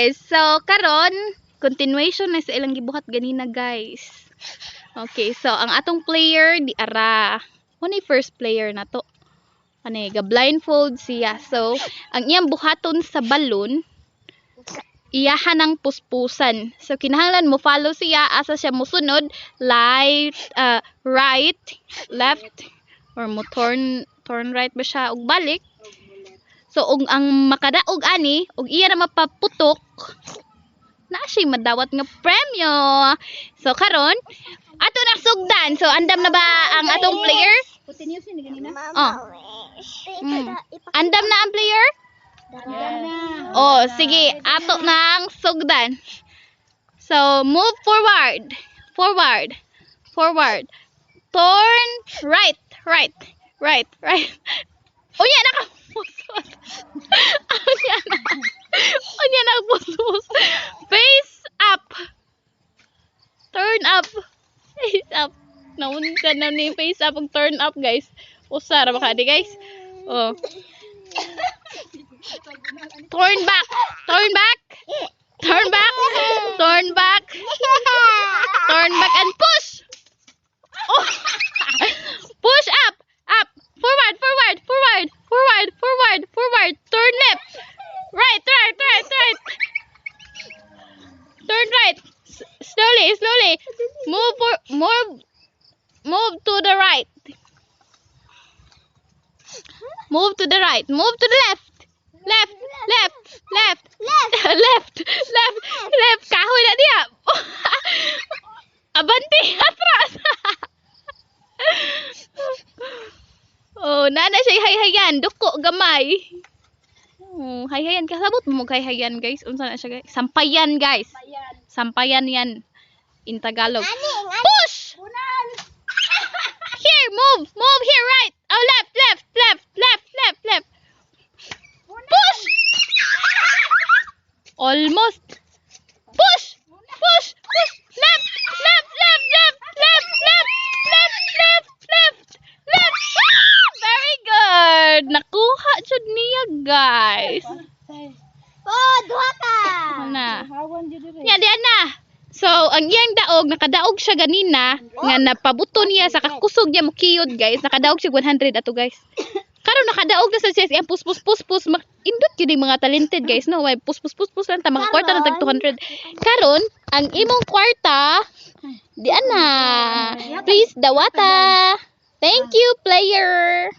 Okay, so karon continuation na sa ilang gibuhat ganina, guys. Okay, so ang atong player di ara. Ano first player na to? Ano ga blindfold siya. So, ang iyang buhaton sa balon iyahan ng puspusan. So, kinahanglan mo follow siya asa siya musunod, right, left, or mo turn right ba siya ug balik. So, ang makadaog ani, ug iya na mapaputok, na siya madawat nga premyo. So, karon, ato na sugdan. So, andam na ba ang atong player? Andam na ang player? Oh, sige, ato na ang sugdan. So, move forward. Turn right. Unya nakapusot. Unya nakapusot. Face up. Turn up. Face up. Naunsa na ni face up ug turn up, guys. Usa ra ba ka di, guys? Oh. Turn back. Turn back and push. Oh. Push up. Forward. Turn left. Right. Turn right. Slowly. Move to the right. Move to the right. Move to the left. Left. Kahoy na diya. Abante, atras. Oh, nana siya hayhayan, duko gamay. Oh, hayhayan kasabot mo hayhayan, guys. Unsa na siya, guys? Sampayan, guys. Sampayan yan in Tagalog. Push. Here, move here, right. Oh, left. Push. Almost. Push. Left. Very good. Nakuha jud niya, guys. Oh, duha ka. Ana. Yan na. So, ang iyang daog, nakadaog siya ganina, nga napabuto niya sa kakusog niya mukiyod, guys. Nakadaog siya 100 ato, guys. Karon nakadaog na sa chest, iyang pus. Indot yun yung mga talented, guys, no? May pus lang ta, mga kwarta na tag 200. Karon, ang imong kwarta, di ana. Please, dawata. Thank you, player.